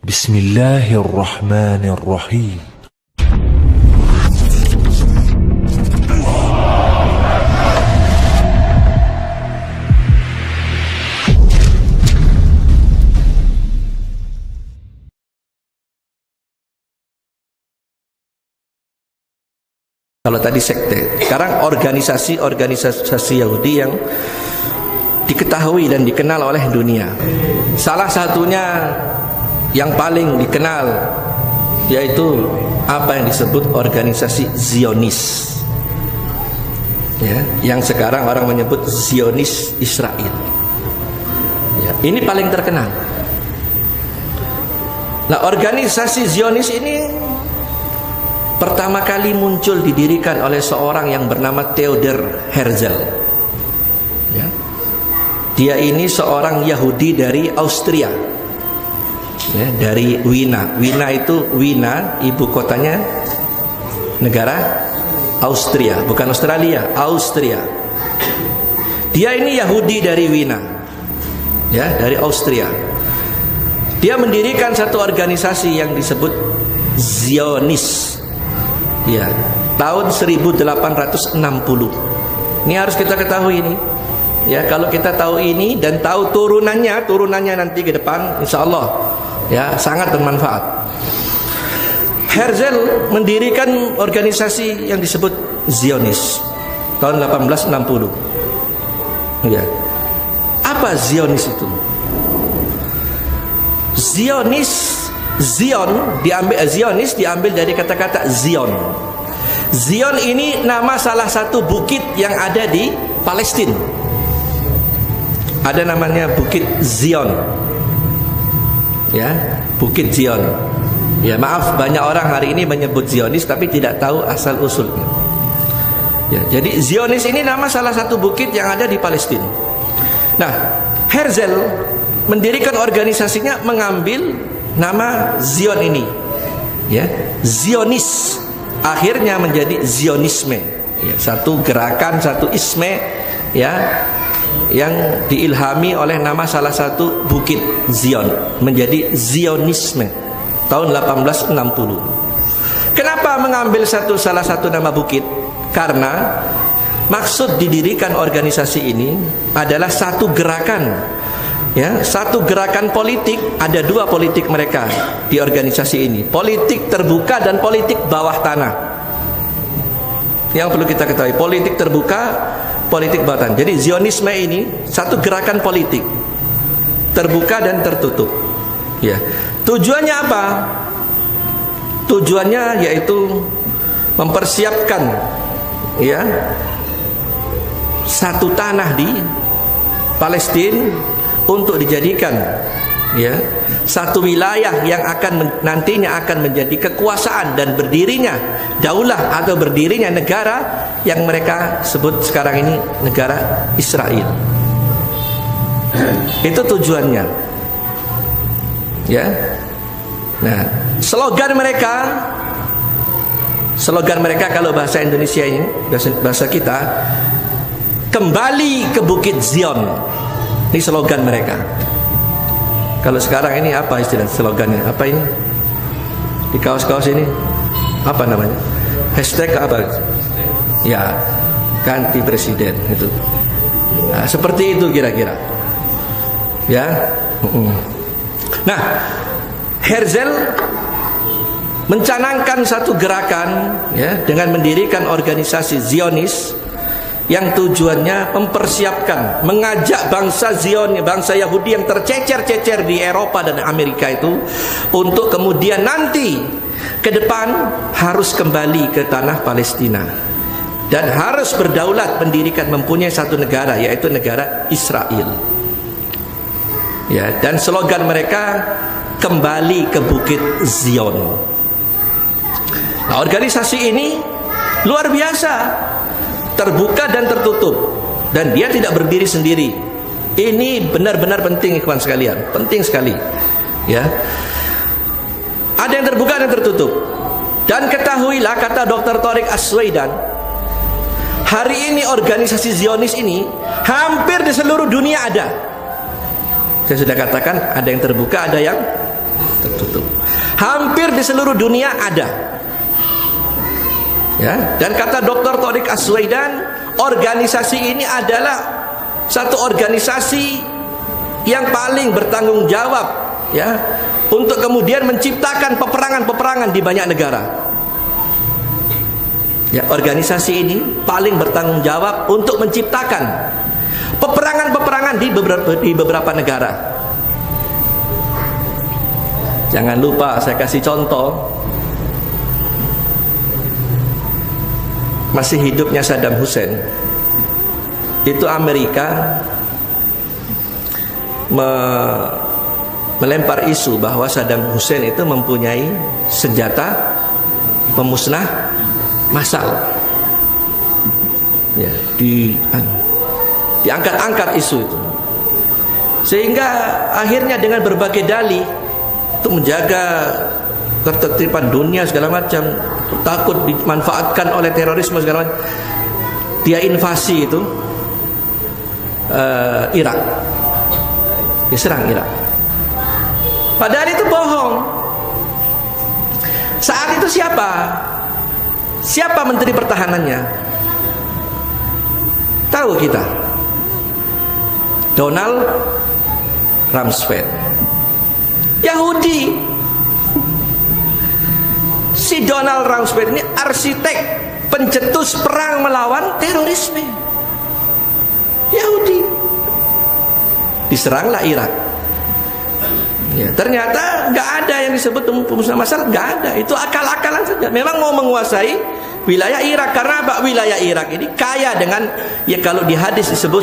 Bismillahirrahmanirrahim. Kalau tadi sekte, sekarang organisasi Yahudi yang diketahui dan dikenal oleh dunia. Salah satunya yang paling dikenal yaitu apa yang disebut organisasi Zionis, ya, yang sekarang orang menyebut Zionis Israel. Ya, ini paling terkenal. Nah, organisasi Zionis ini pertama kali muncul didirikan oleh seorang yang bernama Theodor Herzl. Ya. Dia ini seorang Yahudi dari Austria, ya, dari Wina. Wina ibu kotanya negara Austria, bukan Australia, Austria. Dia ini Yahudi dari Wina, ya, dari Austria. Dia mendirikan satu organisasi yang disebut Zionis. Ya, tahun 1860. Ini harus kita ketahui ini. Ya, kalau kita tahu ini dan tahu turunannya nanti ke depan, insya Allah, ya, sangat bermanfaat. Herzl mendirikan organisasi yang disebut Zionis tahun 1860. Ya, apa Zionis itu? Zionis diambil dari kata-kata Zion. Zion ini nama salah satu bukit yang ada di Palestina. Ada namanya Bukit Zion. Ya, Bukit Zion. Ya, maaf, banyak orang hari ini menyebut Zionis tapi tidak tahu asal usulnya. Ya, jadi Zionis ini nama salah satu bukit yang ada di Palestina. Nah, Herzl mendirikan organisasinya mengambil nama Zion ini, ya, Zionis, akhirnya menjadi Zionisme, ya, satu gerakan, satu isme, ya, yang diilhami oleh nama salah satu bukit Zion, menjadi Zionisme tahun 1860. Kenapa mengambil salah satu nama bukit? Karena maksud didirikan organisasi ini adalah satu gerakan. Ya, satu gerakan politik, ada dua politik mereka di organisasi ini, politik terbuka dan politik bawah tanah. Yang perlu kita ketahui, politik terbuka, politik bawah tanah. Jadi Zionisme ini satu gerakan politik terbuka dan tertutup. Ya, tujuannya apa? Tujuannya yaitu mempersiapkan, ya, satu tanah di Palestina untuk dijadikan, ya, satu wilayah yang nantinya akan menjadi kekuasaan dan berdirinya daulah atau berdirinya negara yang mereka sebut sekarang ini negara Israel. Itu tujuannya, ya. Nah, slogan mereka kalau bahasa Indonesia ini, bahasa kita, kembali ke Bukit Zion. Ini slogan mereka. Kalau sekarang ini apa istilah slogannya? Apa ini? Di kaos-kaos ini apa namanya? Hashtag apa? Ya, ganti presiden itu. Nah, seperti itu kira-kira. Ya. Nah, Herzl mencanangkan satu gerakan, ya, dengan mendirikan organisasi Zionis yang tujuannya mempersiapkan, mengajak bangsa Zion, bangsa Yahudi yang tercecer-cecer di Eropa dan Amerika itu untuk kemudian nanti ke depan harus kembali ke tanah Palestina dan harus berdaulat, mendirikan, mempunyai satu negara, yaitu negara Israel. Ya, dan slogan mereka kembali ke Bukit Zion. Nah, organisasi ini luar biasa, terbuka dan tertutup, dan dia tidak berdiri sendiri. Ini benar-benar penting, ikhwan sekalian, penting sekali, ya. Ada yang terbuka dan tertutup. Dan ketahuilah, kata Dr. Tariq As-Swaidan, hari ini organisasi Zionis ini hampir di seluruh dunia ada. Saya sudah katakan, ada yang terbuka, ada yang tertutup. Hampir di seluruh dunia ada. Ya, dan kata Dr. Thariq Aswaidan, organisasi ini adalah satu organisasi yang paling bertanggung jawab, ya, untuk kemudian menciptakan peperangan-peperangan di banyak negara. Ya, organisasi ini paling bertanggung jawab untuk menciptakan peperangan-peperangan di beberapa negara. Jangan lupa saya kasih contoh. Masih hidupnya Saddam Hussein, itu Amerika melempar isu bahwa Saddam Hussein itu mempunyai senjata pemusnah massal. Ya, diangkat-angkat isu itu, sehingga akhirnya dengan berbagai dalih untuk menjaga ketertiban dunia segala macam, takut dimanfaatkan oleh terorisme segala macam, dia invasi itu Irak, diserang Irak. Padahal itu bohong. Saat itu siapa menteri pertahanannya? Tahu kita? Donald Rumsfeld, Yahudi. Si Donald Rumsfeld ini arsitek pencetus perang melawan terorisme. Yahudi. Diseranglah Irak. Ya, ternyata nggak ada yang disebut pemusnah massal, nggak ada. Itu akal-akalan saja. Memang mau menguasai wilayah Irak, karena wilayah Irak ini kaya dengan, ya kalau di hadis disebut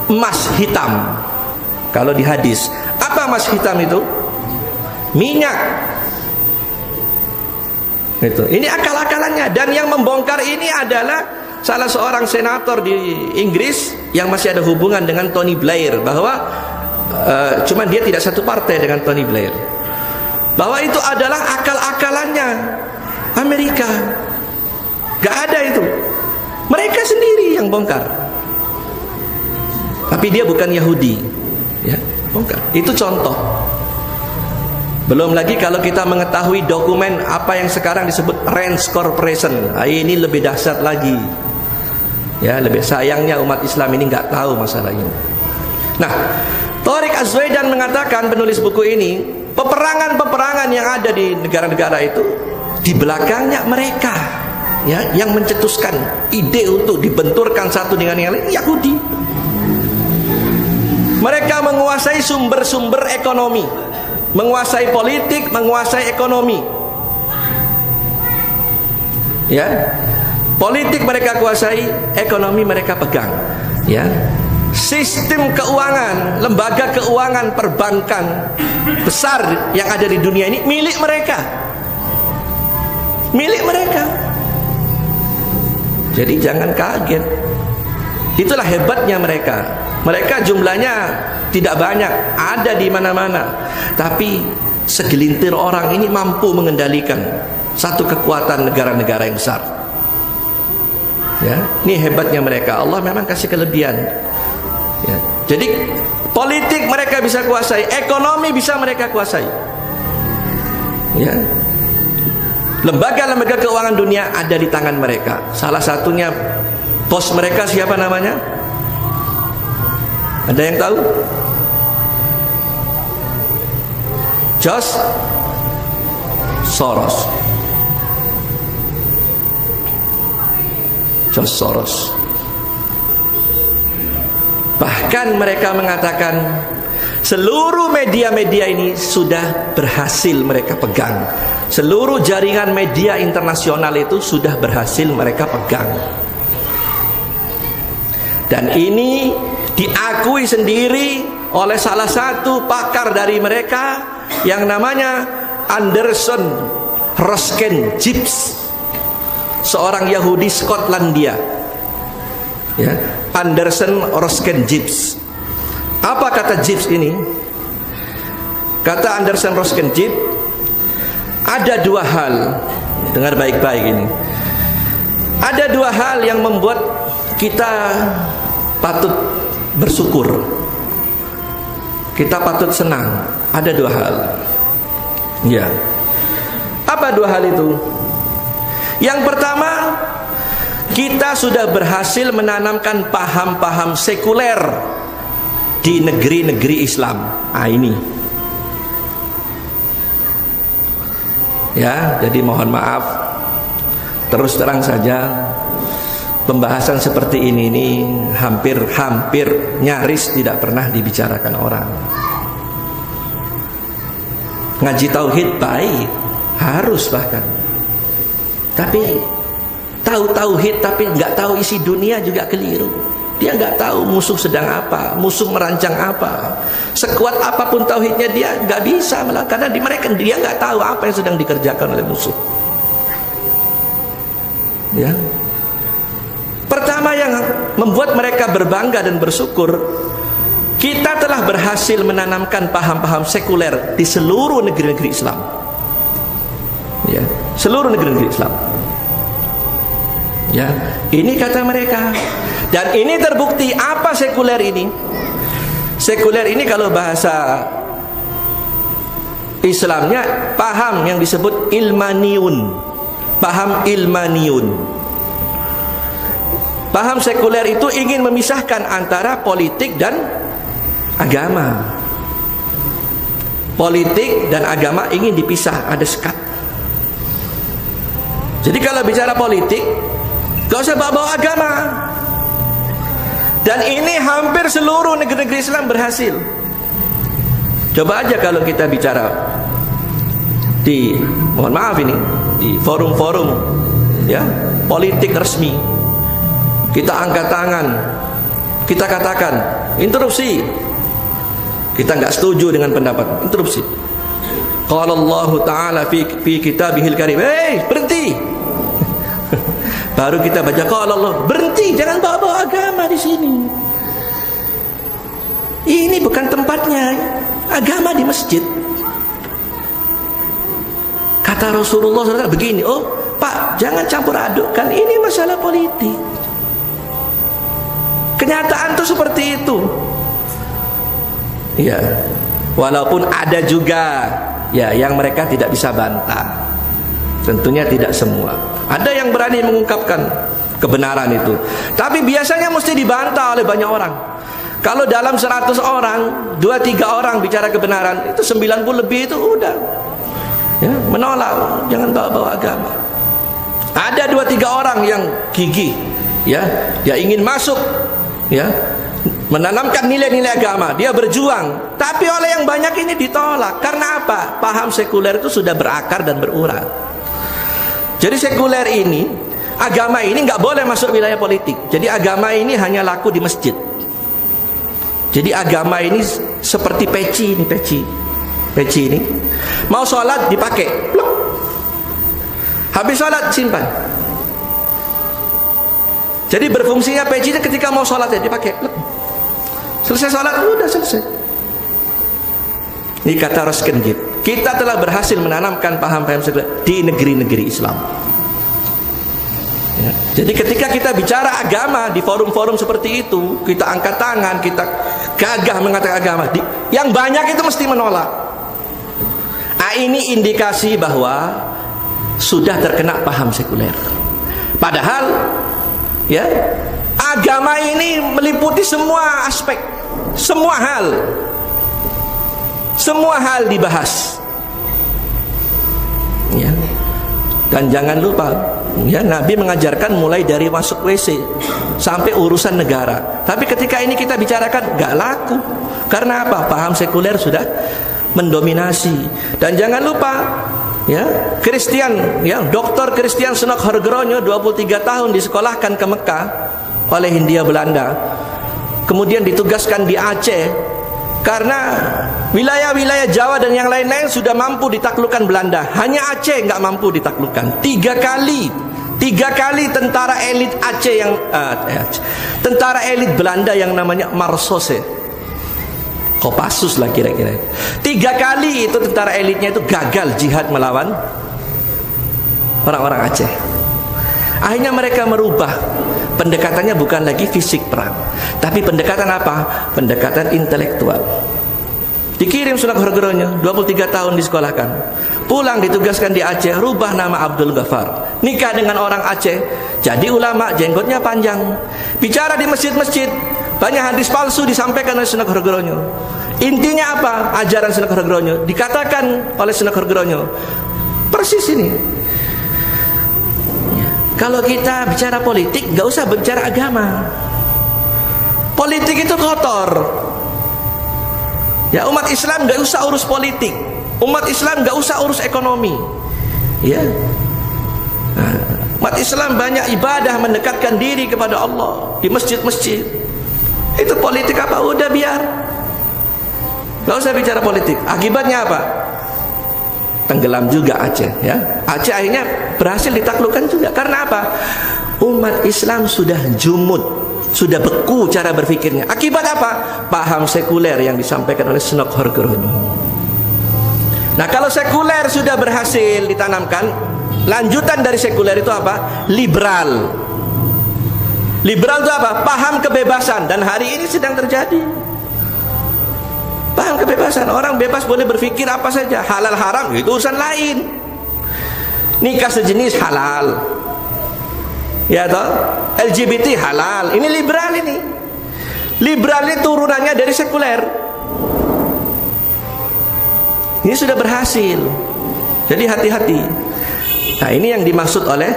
emas hitam. Kalau di hadis, apa emas hitam itu? Minyak. Itu. Ini akal-akalannya, dan yang membongkar ini adalah salah seorang senator di Inggris yang masih ada hubungan dengan Tony Blair, bahwa cuman dia tidak satu partai dengan Tony Blair, bahwa itu adalah akal-akalannya Amerika. Gak ada itu, mereka sendiri yang bongkar. Tapi dia bukan Yahudi, ya, bongkar. Itu contoh. Belum lagi kalau kita mengetahui dokumen apa yang sekarang disebut Rand Corporation. Ini lebih dahsyat lagi. Ya, lebih sayangnya umat Islam ini nggak tahu masalah ini. Nah, Thariq Aswaidan mengatakan, penulis buku ini, peperangan-peperangan yang ada di negara-negara itu di belakangnya mereka, ya, yang mencetuskan ide untuk dibenturkan satu dengan yang lain, Yahudi. Mereka menguasai sumber-sumber ekonomi, menguasai politik, menguasai ekonomi. Ya, politik mereka kuasai, ekonomi mereka pegang. Ya, sistem keuangan, lembaga keuangan perbankan besar yang ada di dunia ini milik mereka, milik mereka. Jadi jangan kaget. Itulah hebatnya mereka. Mereka jumlahnya tidak banyak, ada di mana-mana, tapi segelintir orang ini mampu mengendalikan satu kekuatan negara-negara yang besar. Ya, ini hebatnya mereka. Allah memang kasih kelebihan. Ya, jadi politik mereka bisa kuasai, ekonomi bisa mereka kuasai. Ya, lembaga-lembaga keuangan dunia ada di tangan mereka. Salah satunya bos mereka siapa namanya? Ada yang tahu? George Soros. George Soros. Bahkan mereka mengatakan seluruh media-media ini sudah berhasil mereka pegang. Seluruh jaringan media internasional itu sudah berhasil mereka pegang. Dan ini diakui sendiri oleh salah satu pakar dari mereka yang namanya Anderson Ruskin Gibbs, seorang Yahudi Skotlandia. Ya, Anderson Ruskin Gibbs. Apa kata Gibbs ini? Kata Anderson Ruskin Gibbs, ada dua hal. Dengar baik-baik ini. Ada dua hal yang membuat kita patut bersyukur, kita patut senang. Ada dua hal. Ya. Apa dua hal itu? Yang pertama, kita sudah berhasil menanamkan paham-paham sekuler di negeri-negeri Islam. Ini. Ya, jadi mohon maaf, terus terang saja, pembahasan seperti ini hampir nyaris tidak pernah dibicarakan orang. Ngaji tauhid baik, harus bahkan. Tapi tahu tauhid tapi nggak tahu isi dunia juga keliru. Dia nggak tahu musuh sedang apa, musuh merancang apa. Sekuat apapun tauhidnya dia nggak bisa malah, karena di mereka dia nggak tahu apa yang sedang dikerjakan oleh musuh. Ya. Pertama yang membuat mereka berbangga dan bersyukur, kita telah berhasil menanamkan paham-paham sekuler di seluruh negeri-negeri Islam. Ya, seluruh negeri-negeri Islam. Ya, ini kata mereka. Dan ini terbukti. Apa sekuler ini? Sekuler ini kalau bahasa Islamnya paham yang disebut ilmaniun. Paham ilmaniun. Paham sekuler itu ingin memisahkan antara politik dan agama. Politik dan agama ingin dipisah, ada sekat. Jadi kalau bicara politik, gak usah bawa-bawa agama. Dan ini hampir seluruh negeri-negeri Islam berhasil. Coba aja kalau kita bicara di, mohon maaf ini, di forum-forum ya, politik resmi, kita angkat tangan, kita katakan interupsi, kita nggak setuju dengan pendapat, interupsi. Qala Allah Ta'ala fi kitabihil karim, berhenti. Baru kita baca qala Allah, berhenti, jangan bawa-bawa agama di sini. Ini bukan tempatnya, agama di masjid. Kata Rasulullah SAW begini, oh Pak, jangan campur adukkan, ini masalah politik. Kenyataan tuh seperti itu. Ya, walaupun ada juga ya yang mereka tidak bisa bantah. Tentunya tidak semua. Ada yang berani mengungkapkan kebenaran itu. Tapi biasanya mesti dibantah oleh banyak orang. Kalau dalam 100 orang, 2-3 orang bicara kebenaran, itu 90 lebih itu udah ya, menolak, jangan bawa-bawa agama. Ada 2-3 orang yang gigih, ya, dia ingin masuk, ya, menanamkan nilai-nilai agama, dia berjuang. Tapi oleh yang banyak ini ditolak. Karena apa? Paham sekuler itu sudah berakar dan berurat. Jadi sekuler ini, agama ini nggak boleh masuk wilayah politik. Jadi agama ini hanya laku di masjid. Jadi agama ini seperti peci ini, peci ini. Mau sholat dipakai, pluk. Habis sholat simpan. Jadi berfungsinya peci itu ketika mau sholat ya dipakai, pluk. Selesai sholat udah selesai. Ini kata Roskenjit. Kita telah berhasil menanamkan paham-paham sekuler di negeri-negeri Islam. Ya. Jadi ketika kita bicara agama di forum-forum seperti itu, kita angkat tangan, kita gagah mengatakan agama, yang banyak itu mesti menolak. Ini indikasi bahwa sudah terkena paham sekuler. Padahal ya, agama ini meliputi semua aspek, semua hal. Semua hal dibahas. Ya. Dan jangan lupa, ya, Nabi mengajarkan mulai dari masuk WC sampai urusan negara. Tapi ketika ini kita bicarakan gak laku. Karena apa? Paham sekuler sudah mendominasi. Dan jangan lupa, ya, Christian, ya, Dr. Christian Senok Hargronyo 23 tahun disekolahkan ke Mekah oleh Hindia Belanda. Kemudian ditugaskan di Aceh. Karena wilayah-wilayah Jawa dan yang lain-lain sudah mampu ditaklukkan Belanda, hanya Aceh nggak mampu ditaklukkan. Tiga kali tentara elit Aceh yang tentara elit Belanda yang namanya Marsose, Kopassus lah kira-kira. 3 kali itu tentara elitnya itu gagal jihad melawan orang-orang Aceh. Akhirnya mereka merubah pendekatannya, bukan lagi fisik perang, tapi pendekatan apa? Pendekatan intelektual. Dikirim Sunan Kalijogo, 23 tahun disekolahkan. Pulang ditugaskan di Aceh, rubah nama Abdul Ghaffar. Nikah dengan orang Aceh, jadi ulama, jenggotnya panjang. Bicara di masjid-masjid, banyak hadis palsu disampaikan oleh Sunan Kalijogo. Intinya apa? Ajaran Sunan Kalijogo dikatakan oleh Sunan Kalijogo persis ini. Kalau kita bicara politik, gak usah bicara agama. Politik itu kotor. Ya, umat Islam gak usah urus politik. Umat Islam gak usah urus ekonomi. Ya, umat Islam banyak ibadah, mendekatkan diri kepada Allah di masjid-masjid. Itu politik apa? Udah biar. Gak usah bicara politik. Akibatnya apa? Tenggelam juga Aceh. Ya, Aceh akhirnya berhasil ditaklukkan juga. Karena apa? Umat Islam sudah jumud, sudah beku cara berpikirnya. Akibat apa? Paham sekuler yang disampaikan oleh Sunan Kalijogo. Nah, kalau sekuler sudah berhasil ditanamkan, lanjutan dari sekuler itu apa? Liberal. Liberal itu apa? Paham kebebasan. Dan hari ini sedang terjadi. Paham kebebasan. Orang bebas boleh berpikir apa saja. Halal haram itu urusan lain. Nikah sejenis halal. Ya toh? LGBT halal. Ini liberal ini. Liberal ini turunannya dari sekuler. Ini sudah berhasil. Jadi hati-hati. Nah, ini yang dimaksud oleh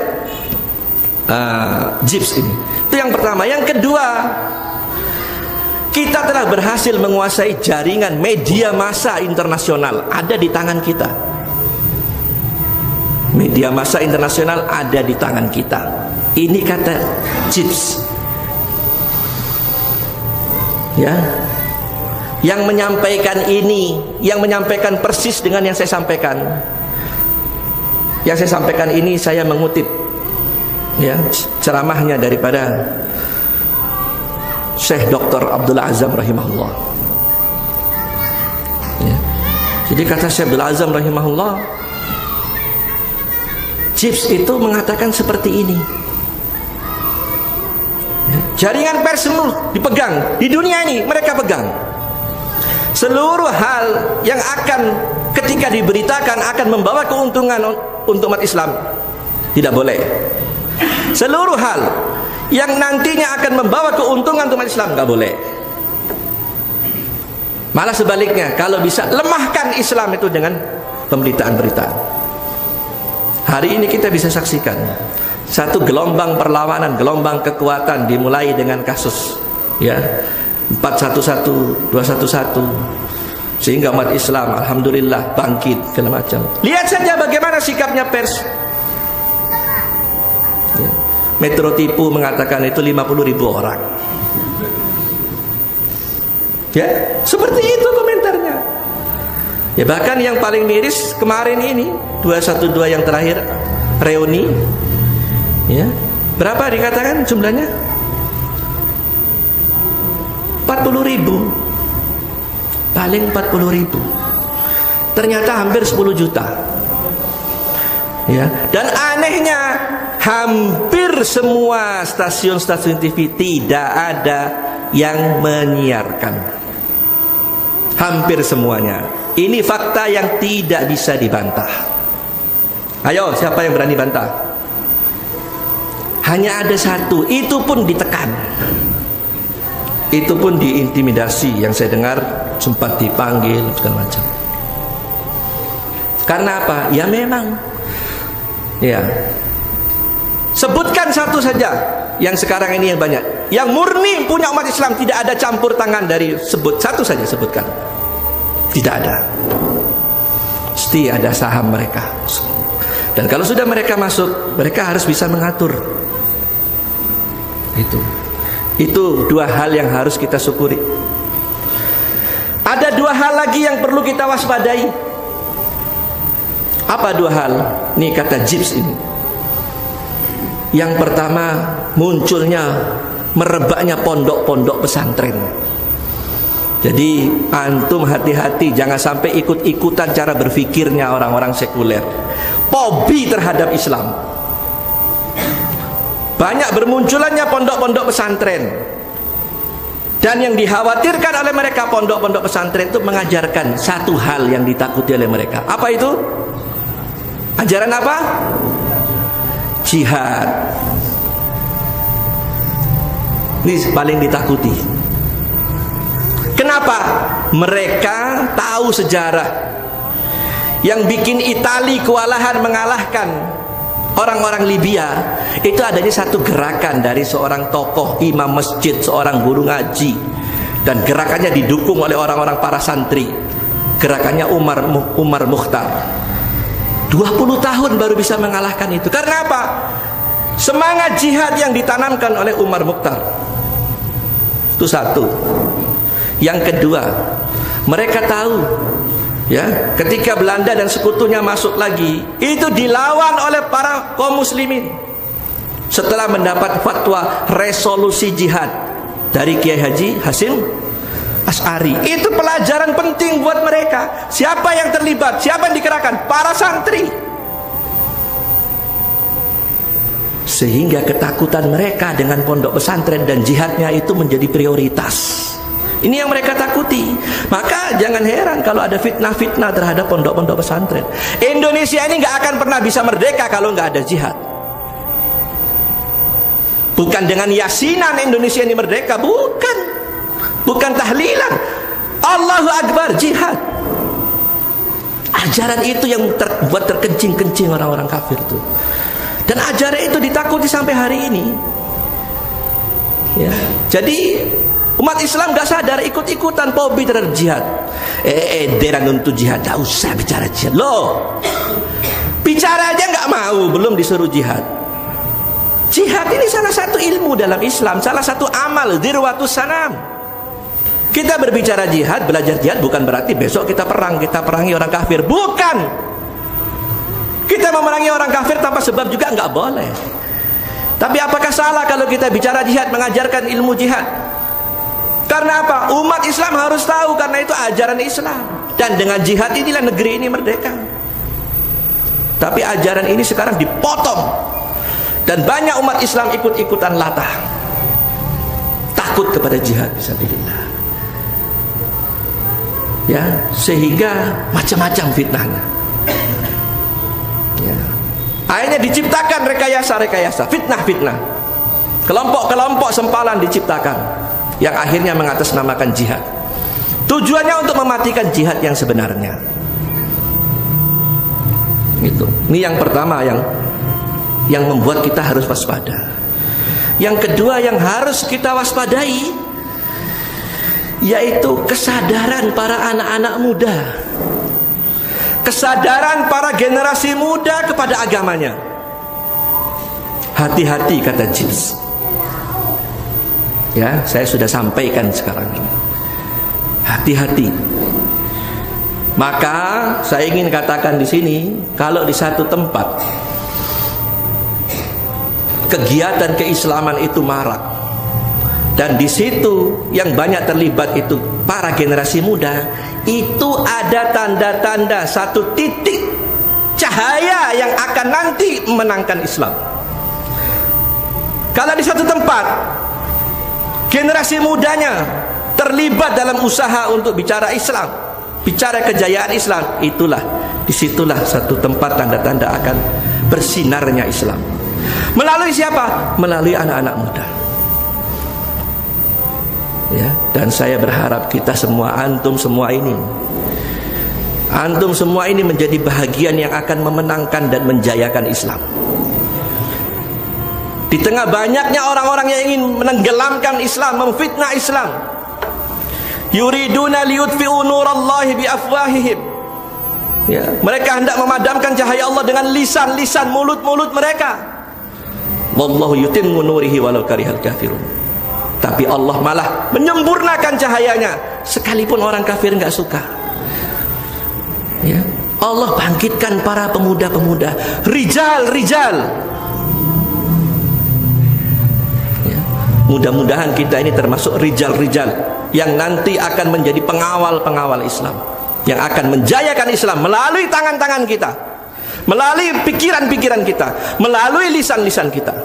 JIPS ini. Itu yang pertama. Yang kedua, kita telah berhasil menguasai jaringan media massa internasional. Ada di tangan kita. Media massa internasional ada di tangan kita. Ini kata JIPS. Ya, yang menyampaikan ini, yang menyampaikan persis dengan yang saya sampaikan. Yang saya sampaikan ini saya mengutip ya ceramahnya daripada Syekh Dr. Abdul Azam rahimahullah. Ya. Jadi kata Syekh Abdul Azam rahimahullah, JIPS itu mengatakan seperti ini. Jaringan pers semua dipegang di dunia ini, mereka pegang. Seluruh hal yang akan ketika diberitakan akan membawa keuntungan untuk umat Islam tidak boleh. Seluruh hal yang nantinya akan membawa keuntungan untuk umat Islam nggak boleh. Malah sebaliknya, kalau bisa lemahkan Islam itu dengan pemberitaan-beritaan. Hari ini kita bisa saksikan satu gelombang perlawanan, gelombang kekuatan dimulai dengan kasus ya 411, 211, sehingga umat Islam alhamdulillah bangkit segala macam. Lihat saja bagaimana sikapnya pers. Ya. Metro Tipu mengatakan itu 50.000 orang. Ya, seperti itu komentarnya. Ya, bahkan yang paling miris kemarin ini 212 yang terakhir reuni. Ya, berapa dikatakan jumlahnya? 40.000. Paling 40.000. Ternyata hampir 10 juta. Ya, dan anehnya hampir semua stasiun-stasiun TV tidak ada yang menyiarkan. Hampir semuanya. Ini fakta yang tidak bisa dibantah. Ayo, siapa yang berani bantah? Hanya ada satu, itu pun ditekan. Itu pun diintimidasi. Yang saya dengar sempat dipanggil segala macam. Karena apa? Ya memang. Ya. Sebutkan satu saja yang sekarang ini yang banyak. Yang murni punya umat Islam, tidak ada campur tangan dari sebut satu saja sebutkan. Tidak ada. Pasti ada saham mereka. Dan kalau sudah mereka masuk, mereka harus bisa mengatur. Itu dua hal yang harus kita syukuri. Ada dua hal lagi yang perlu kita waspadai. Apa dua hal? Nih kata JIPS ini. Yang pertama, munculnya merebaknya pondok-pondok pesantren. Jadi antum hati-hati, jangan sampai ikut-ikutan cara berpikirnya orang-orang sekuler. Fobi terhadap Islam. Banyak bermunculannya pondok-pondok pesantren. Dan yang dikhawatirkan oleh mereka pondok-pondok pesantren itu mengajarkan satu hal yang ditakuti oleh mereka. Apa itu? Ajaran apa? Jihad. Ini paling ditakuti. Kenapa? Mereka tahu sejarah. Yang bikin Itali kewalahan mengalahkan orang-orang Libya, itu adanya satu gerakan dari seorang tokoh imam masjid, seorang guru ngaji, dan gerakannya didukung oleh orang-orang para santri. Gerakannya Umar Mukhtar. 20 tahun baru bisa mengalahkan itu. Karena apa? Semangat jihad yang ditanamkan oleh Umar Mukhtar. Itu satu. Yang kedua, mereka tahu, ya, ketika Belanda dan sekutunya masuk lagi, itu dilawan oleh para kaum muslimin. Setelah mendapat fatwa resolusi jihad dari Kiai Haji Hasim Asy'ari, itu pelajaran penting buat mereka. Siapa yang terlibat? Siapa yang dikerahkan? Para santri. Sehingga ketakutan mereka dengan pondok pesantren dan jihadnya itu menjadi prioritas. Ini yang mereka takuti. Maka jangan heran kalau ada fitnah-fitnah terhadap pondok-pondok pesantren. Indonesia ini nggak akan pernah bisa merdeka kalau nggak ada jihad. Bukan dengan yasinan Indonesia ini merdeka, bukan. Bukan tahlilan. Allahu Akbar, jihad. Ajaran itu yang buat terkencing-kencing orang-orang kafir itu. Dan ajaran itu ditakuti sampai hari ini. Ya, jadi umat Islam gak sadar, ikut-ikutan hobi terhadap jihad. Derang untuk jihad, gak usah bicara jihad. Loh, bicara aja gak mau, belum disuruh jihad. Jihad ini salah satu ilmu dalam Islam, salah satu amal, dirwatus sanam. Kita berbicara jihad, belajar jihad bukan berarti besok kita perangi orang kafir. Bukan. Kita memerangi orang kafir tanpa sebab juga nggak boleh. Tapi apakah salah kalau kita bicara jihad, mengajarkan ilmu jihad? Karena apa? Umat Islam harus tahu, karena itu ajaran Islam. Dan dengan jihad inilah negeri ini merdeka. Tapi ajaran ini sekarang dipotong. Dan banyak umat Islam ikut-ikutan latah. Takut kepada jihad fisabilillah. Ya, sehingga macam-macam fitnahnya. Ya. Akhirnya diciptakan rekayasa-rekayasa, fitnah-fitnah. Kelompok-kelompok sempalan diciptakan yang akhirnya mengatasnamakan jihad. Tujuannya untuk mematikan jihad yang sebenarnya. Itu. Ini yang pertama yang membuat kita harus waspada. Yang kedua yang harus kita waspadai, yaitu kesadaran para anak-anak muda, kesadaran para generasi muda kepada agamanya. Hati-hati, kata James. Ya, saya sudah sampaikan sekarang ini. Hati-hati. Maka saya ingin katakan di sini, kalau di satu tempat kegiatan keislaman itu marak, dan di situ yang banyak terlibat itu para generasi muda, itu ada tanda-tanda satu titik cahaya yang akan nanti memenangkan Islam. Kalau di suatu tempat generasi mudanya terlibat dalam usaha untuk bicara Islam, bicara kejayaan Islam, disitulah satu tempat tanda-tanda akan bersinarnya Islam. Melalui siapa? Melalui anak-anak muda. Ya, dan saya berharap kita semua, antum semua ini menjadi bahagian yang akan memenangkan dan menjayakan Islam. Di tengah banyaknya orang-orang yang ingin menenggelamkan Islam, memfitnah Islam, yuriduna liyutfi'u nurallahi biafwahihim. Ya, mereka hendak memadamkan cahaya Allah dengan lisan-lisan, mulut-mulut mereka. Wallahu yutimmu nurihi walau karihal kafirun. Tapi Allah malah menyempurnakan cahayanya sekalipun orang kafir nggak suka. Ya, Allah bangkitkan para pemuda-pemuda, rijal-rijal. Ya, mudah-mudahan kita ini termasuk rijal-rijal yang nanti akan menjadi pengawal-pengawal Islam, yang akan menjayakan Islam melalui tangan-tangan kita, melalui pikiran-pikiran kita, melalui lisan-lisan kita.